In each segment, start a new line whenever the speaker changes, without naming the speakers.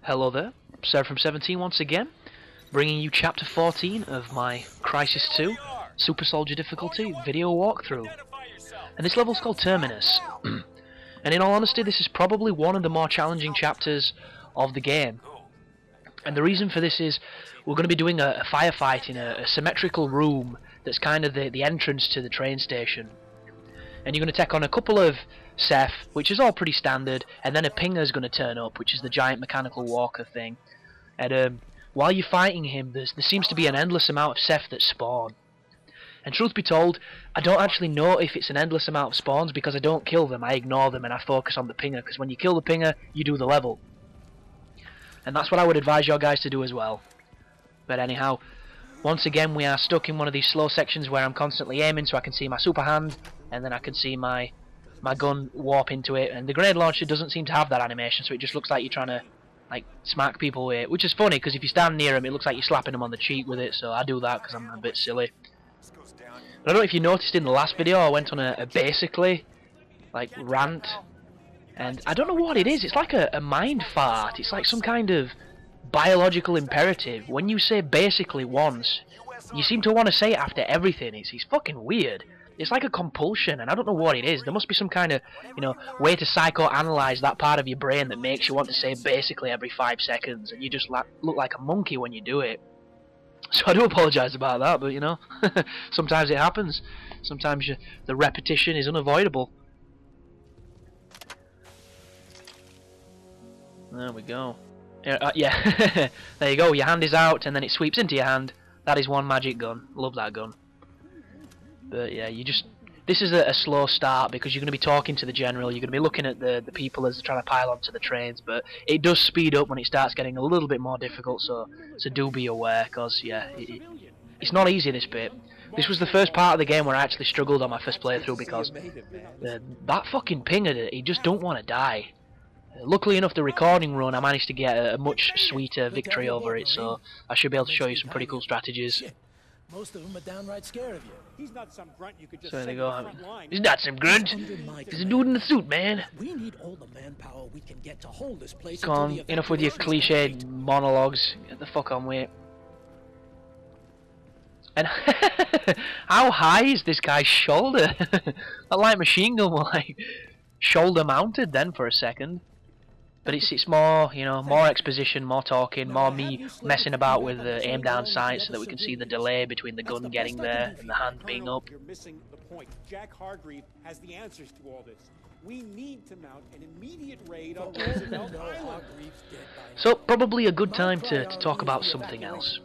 Hello there, Sarah from 17 once again, bringing you Chapter 14 of my Crysis 2 Super Soldier difficulty video walkthrough. And this level's called Terminus. And in all honesty, this is probably one of the more challenging chapters of the game. And the reason for this is we're going to be doing a firefight in a symmetrical room that's kind of the entrance to the train station. And you're going to take on a couple of Ceph, which is all pretty standard, and then a Pinger's going to turn up, which is the giant mechanical walker thing. And while you're fighting him, there seems to be an endless amount of Ceph that spawn. And truth be told, I don't actually know if it's an endless amount of spawns because I don't kill them, I ignore them and I focus on the Pinger, because when you kill the Pinger, you do the level. And that's what I would advise your guys to do as well. But anyhow, once again we are stuck in one of these slow sections where I'm constantly aiming so I can see my super hand, and then I can see my gun warp into it, and the grenade launcher doesn't seem to have that animation, so it just looks like you're trying to like smack people with it, which is funny because if you stand near them it looks like you're slapping them on the cheek with it, so I do that because I'm a bit silly. But I don't know if you noticed in the last video I went on a basically like rant, and I don't know what it is. It's like a mind fart. It's like some kind of biological imperative. When you say basically once, you seem to want to say it after everything. It's fucking weird. It's like a compulsion, and I don't know what it is. There must be some kind of, way to psychoanalyze that part of your brain that makes you want to say basically every 5 seconds, and you just look like a monkey when you do it. So I do apologise about that, but sometimes it happens. Sometimes the repetition is unavoidable. There we go. Yeah, there you go. Your hand is out, and then it sweeps into your hand. That is one magic gun. Love that gun. But yeah, this is a slow start because you're going to be talking to the general, you're going to be looking at the people as they're trying to pile onto the trains, but it does speed up when it starts getting a little bit more difficult, so do be aware, because yeah, it's not easy, this bit. This was the first part of the game where I actually struggled on my first playthrough because that fucking Pinger, he just don't want to die. Luckily enough, the recording run, I managed to get a much sweeter victory over it, so I should be able to show you some pretty cool strategies.
Most of them are downright scared of you.
He's not some grunt you could just
So there
say
you go.
on the front line.
He's not some grunt. He's a dude in the suit, man.
We need all the manpower we can get to hold this place.
Come on, enough with your cliched monologues. Get the fuck on with it. And how high is this guy's shoulder? That light machine gun was like shoulder mounted then for a second. But it's more, more exposition, more talking, more me messing about with the aim down sight so that we can see the delay between the gun getting there and the hand being up.
You're missing the point. Jack Hargreave has the answers to all this. We need to mount an immediate raid on Roosevelt Island.
So probably a good time to talk about something else.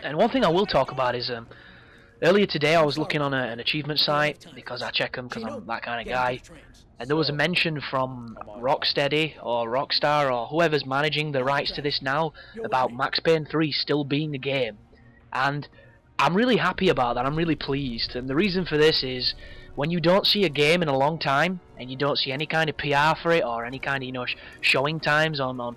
And one thing I will talk about is earlier today I was looking on an achievement site because I check them because I'm that kind of guy. And there was a mention from Rocksteady or Rockstar or whoever's managing the rights to this now about Max Payne 3 still being a game. And I'm really happy about that, I'm really pleased. And the reason for this is when you don't see a game in a long time and you don't see any kind of PR for it or any kind of showing times on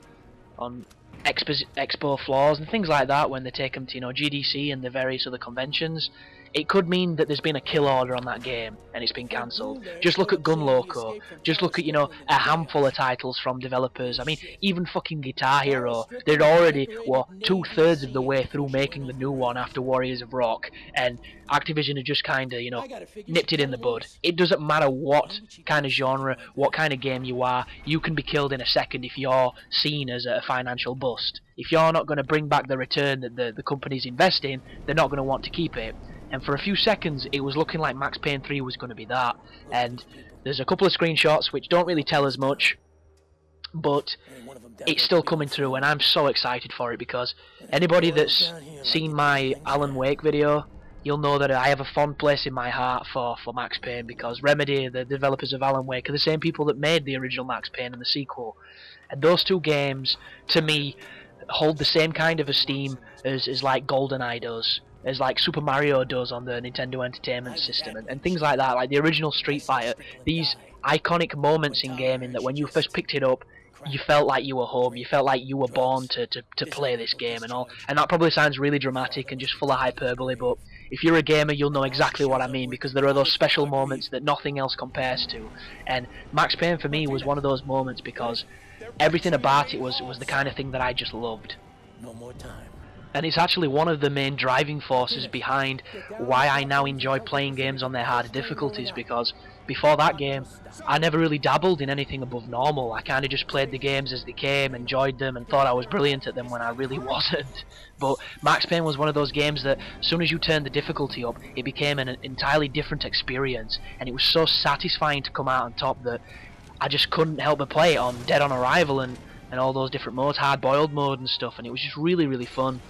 expo floors and things like that when they take them to GDC and the various other conventions, it could mean that there's been a kill order on that game and it's been cancelled. Just look at Gun Loco. Just look at, a handful of titles from developers. I mean, even fucking Guitar Hero, they're already, 2/3 of the way through making the new one after Warriors of Rock, and Activision have just kind of, nipped it in the bud. It doesn't matter what kind of genre, what kind of game you are, you can be killed in a second if you're seen as a financial bust. If you're not going to bring back the return that the company's investing, they're not going to want to keep it. And for a few seconds it was looking like Max Payne 3 was going to be that, and there's a couple of screenshots which don't really tell us much, but it's still coming through and I'm so excited for it because anybody that's seen my Alan Wake video, you'll know that I have a fond place in my heart for Max Payne because Remedy, the developers of Alan Wake, are the same people that made the original Max Payne and the sequel, and those two games to me hold the same kind of esteem as like GoldenEye does, as like Super Mario does on the Nintendo Entertainment System, and things like that, like the original Street Fighter. These iconic moments in gaming that when you first picked it up, you felt like you were home, you felt like you were born to play this game and all. And that probably sounds really dramatic and just full of hyperbole, but if you're a gamer you'll know exactly what I mean, because there are those special moments that nothing else compares to. And Max Payne for me was one of those moments because everything about it was the kind of thing that I just loved.
No more time.
And it's actually one of the main driving forces behind why I now enjoy playing games on their harder difficulties, because before that game I never really dabbled in anything above normal. I kind of just played the games as they came, enjoyed them, and thought I was brilliant at them when I really wasn't. But Max Payne was one of those games that as soon as you turned the difficulty up, it became an entirely different experience, and it was so satisfying to come out on top that I just couldn't help but play it on Dead on Arrival and all those different modes, hard-boiled mode and stuff, and it was just really, really fun.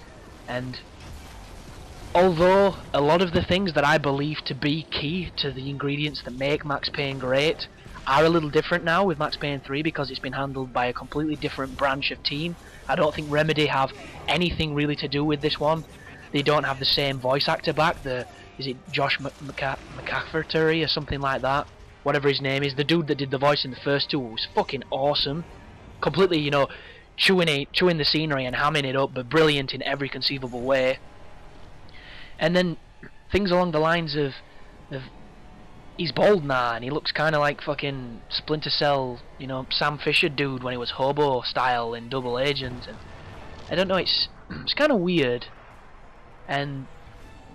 And although a lot of the things that I believe to be key to the ingredients that make Max Payne great are a little different now with Max Payne 3, because it's been handled by a completely different branch of team. I don't think Remedy have anything really to do with this one. They don't have the same voice actor back. Is it Josh McCafferty or something like that? Whatever his name is, the dude that did the voice in the first two was fucking awesome. Completely, you know, chewing the scenery and hamming it up, but brilliant in every conceivable way. And then things along the lines of he's bald now and he looks kind of like fucking Splinter Cell, you know, Sam Fisher dude when he was hobo style in Double Agent. And I don't know, it's kind of weird. And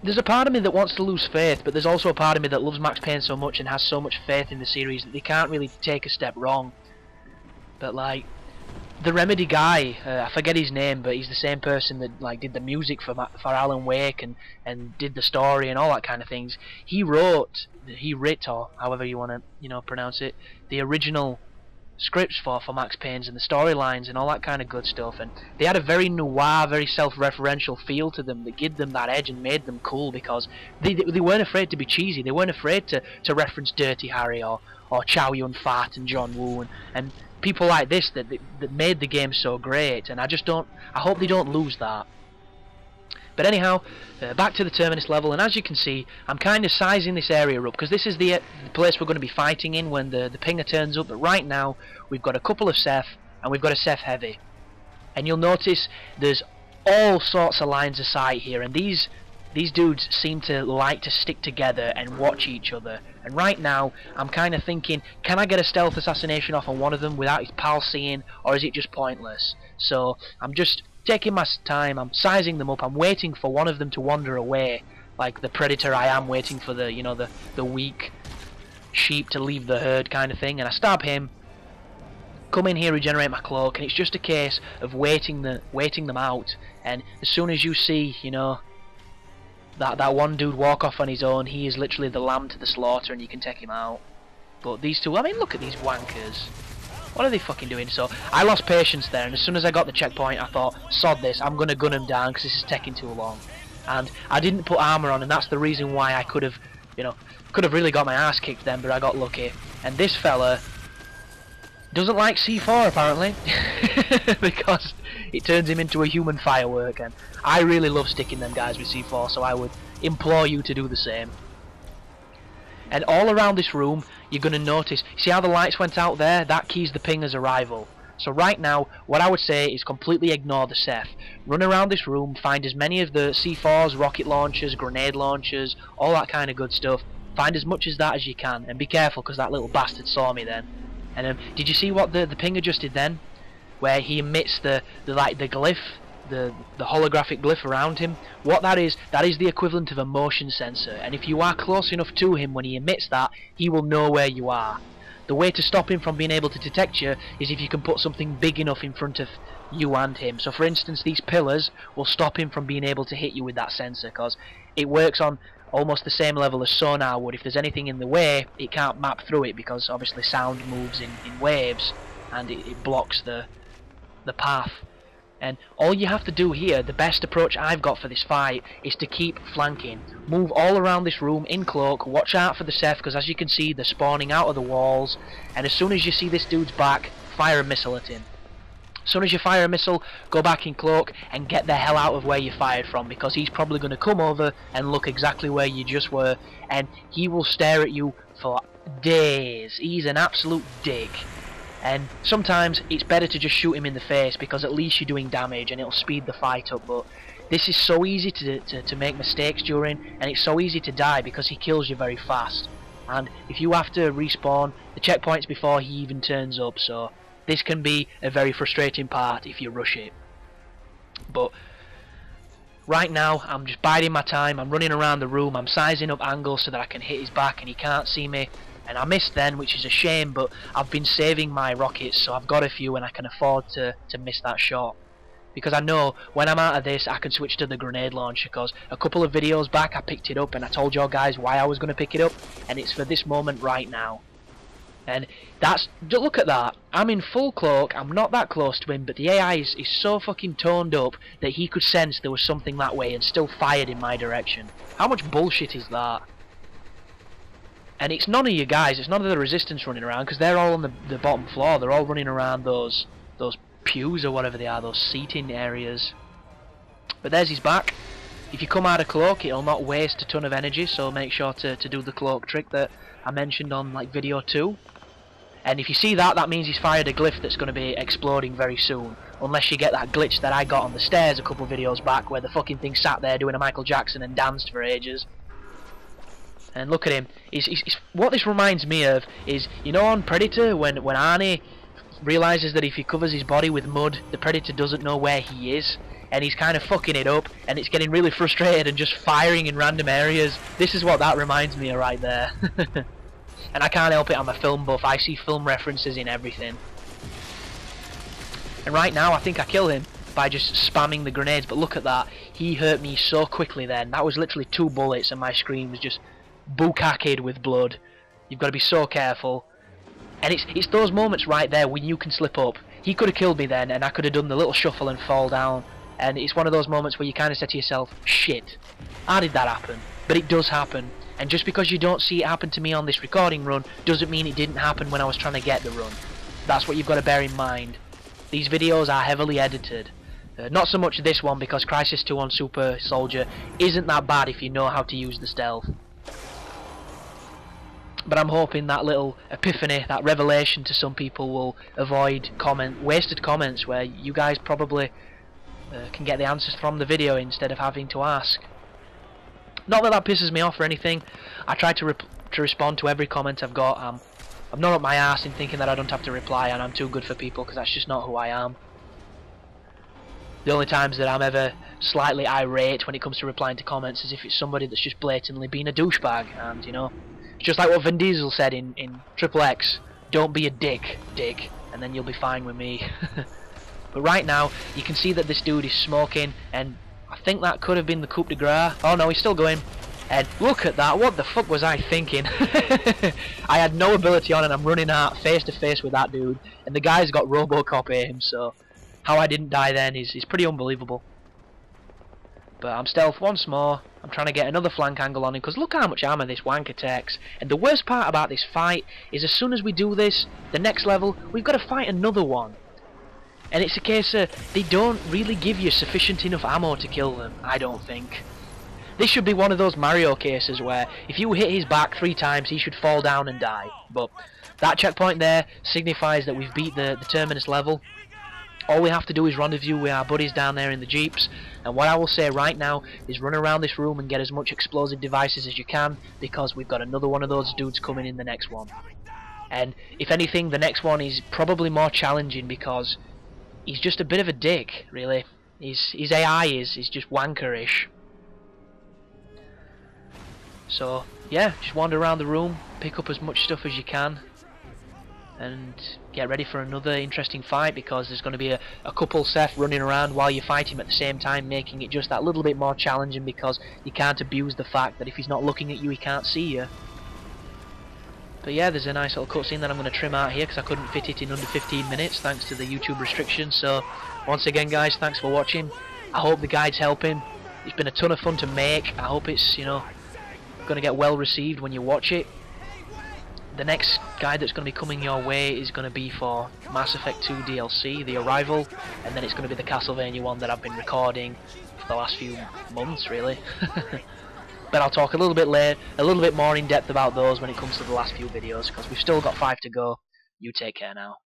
there's a part of me that wants to lose faith, but there's also a part of me that loves Max Payne so much and has so much faith in the series that they can't really take a step wrong. But like, the Remedy guy, I forget his name, but he's the same person that like did the music for Alan Wake and did the story and all that kind of things. He wrote, or however you want to, you know, pronounce it, the original scripts for Max Payne's and the storylines and all that kind of good stuff. And they had a very noir, very self-referential feel to them that gave them that edge and made them cool, because they weren't afraid to be cheesy. They weren't afraid to reference Dirty Harry or Chow Yun-Fat and John Woo and people like this that made the game so great. And I hope they don't lose that. But anyhow, back to the Terminus level, and as you can see, I'm kind of sizing this area up, because this is the place we're going to be fighting in when the pinger turns up. But right now, we've got a couple of Ceph, and we've got a Ceph Heavy. And you'll notice there's all sorts of lines of sight here, and these dudes seem to like to stick together and watch each other. And right now, I'm kind of thinking, can I get a stealth assassination off on one of them without his pal seeing, or is it just pointless? So I'm just taking my time, I'm sizing them up, I'm waiting for one of them to wander away, like the predator I am, waiting for the, you know, the weak sheep to leave the herd kind of thing, and I stab him, come in here, regenerate my cloak, and it's just a case of waiting them out. And as soon as you see, you know, that one dude walk off on his own, he is literally the lamb to the slaughter, and you can take him out. But these two, I mean, look at these wankers. What are they fucking doing? So I lost patience there, and as soon as I got the checkpoint, I thought, sod this, I'm gonna gun him down because this is taking too long. And I didn't put armor on, and that's the reason why I could have, you know, really got my ass kicked then, but I got lucky. And this fella doesn't like C4 apparently, because it turns him into a human firework, and I really love sticking them guys with C4, so I would implore you to do the same. And all around this room, you're going to notice, see how the lights went out there? That keys the pinger's arrival. So right now, what I would say is completely ignore the Ceph. Run around this room, find as many of the C4s, rocket launchers, grenade launchers, all that kind of good stuff. Find as much as that as you can, and be careful because that little bastard saw me then. And did you see what the pinger just did then? Where he emits the glyph, the holographic glyph around him. What that is the equivalent of a motion sensor, and if you are close enough to him when he emits that, he will know where you are. The way to stop him from being able to detect you is if you can put something big enough in front of you and him. So for instance, these pillars will stop him from being able to hit you with that sensor, because it works on almost the same level as sonar would. If there's anything in the way, it can't map through it, because obviously sound moves in waves, and it blocks the path. And all you have to do here, the best approach I've got for this fight, is to keep flanking. Move all around this room in cloak, watch out for the Ceph, because as you can see, they're spawning out of the walls, and as soon as you see this dude's back, fire a missile at him. As soon as you fire a missile, go back in cloak and get the hell out of where you fired from, because he's probably going to come over and look exactly where you just were, and he will stare at you for days. He's an absolute dick. And sometimes it's better to just shoot him in the face, because at least you're doing damage and it'll speed the fight up. But this is so easy to make mistakes during, and it's so easy to die because he kills you very fast. And if you have to respawn, the checkpoint's before he even turns up, so this can be a very frustrating part if you rush it. But right now, I'm just biding my time. I'm running around the room. I'm sizing up angles so that I can hit his back and he can't see me. And I missed then, which is a shame, but I've been saving my rockets, so I've got a few and I can afford to miss that shot. Because I know when I'm out of this, I can switch to the grenade launcher, because a couple of videos back I picked it up and I told you guys why I was going to pick it up, and it's for this moment right now. And that's, look at that, I'm in full cloak, I'm not that close to him, but the AI is so fucking toned up that he could sense there was something that way and still fired in my direction. How much bullshit is that? And it's none of you guys, it's none of the resistance running around, because they're all on the bottom floor, they're all running around those pews or whatever they are, those seating areas. But there's his back. If you come out of cloak, it'll not waste a ton of energy, so make sure to do the cloak trick that I mentioned on like video 2. And if you see that, that means he's fired a glyph that's going to be exploding very soon. Unless you get that glitch that I got on the stairs a couple videos back, where the fucking thing sat there doing a Michael Jackson and danced for ages. And look at him. What this reminds me of is, you know, on Predator, when Arnie realizes that if he covers his body with mud, the Predator doesn't know where he is, and he's kind of fucking it up, and it's getting really frustrated and just firing in random areas. This is what that reminds me of right there. And I can't help it, I'm a film buff, I see film references in everything. And right now I think I kill him by just spamming the grenades, but look at that, he hurt me so quickly then. That was literally 2 bullets and my screen was just bukkaked with blood. You've got to be so careful. And it's those moments right there when you can slip up. He could have killed me then and I could have done the little shuffle and fall down. And it's one of those moments where you kind of say to yourself, shit, how did that happen? But it does happen. And just because you don't see it happen to me on this recording run doesn't mean it didn't happen when I was trying to get the run. That's what you've got to bear in mind. These videos are heavily edited. Not so much this one, because Crysis 2 on Super Soldier isn't that bad if you know how to use the stealth. But I'm hoping that little epiphany, that revelation to some people will avoid wasted comments where you guys probably can get the answers from the video instead of having to ask. Not that that pisses me off or anything. I try to respond to every comment I've got. I'm not up my ass in thinking that I don't have to reply and I'm too good for people, because that's just not who I am. The only times that I'm ever slightly irate when it comes to replying to comments is if it's somebody that's just blatantly being a douchebag, and you know, it's just like what Vin Diesel said in XXX, don't be a dick, and then you'll be fine with me. But right now, you can see that this dude is smoking, and I think that could have been the coup de grace. Oh no, he's still going. And look at that, what the fuck was I thinking? I had no ability on and I'm running out face to face with that dude, and the guy's got Robocop aim, so how I didn't die then is pretty unbelievable. But I'm stealth once more. I'm trying to get another flank angle on him, because look how much armor this wanker takes. And the worst part about this fight is as soon as we do this, the next level, we've got to fight another one. And it's a case of they don't really give you sufficient enough ammo to kill them, I don't think. This should be one of those Mario cases where if you hit his back 3 times he should fall down and die. But that checkpoint there signifies that we've beat the Terminus level. All we have to do is rendezvous with our buddies down there in the jeeps, and what I will say right now is run around this room and get as much explosive devices as you can, because we've got another one of those dudes coming in the next one. And if anything, the next one is probably more challenging because he's just a bit of a dick, really. His AI is just wankerish. So yeah, just wander around the room, pick up as much stuff as you can, and get ready for another interesting fight, because there's going to be a couple Seth running around while you fight him at the same time, making it just that little bit more challenging, because you can't abuse the fact that if he's not looking at you he can't see you. But yeah, there's a nice little cutscene that I'm going to trim out here because I couldn't fit it in under 15 minutes thanks to the YouTube restrictions. So once again guys, thanks for watching. I hope the guide's helping. It's been a ton of fun to make. I hope it's, you know, going to get well received when you watch it. The next guide that's going to be coming your way is going to be for Mass Effect 2 DLC, The Arrival, and then it's going to be the Castlevania one that I've been recording for the last few months, really. But I'll talk a little bit more in depth about those when it comes to the last few videos, because we've still got 5 to go. You take care now.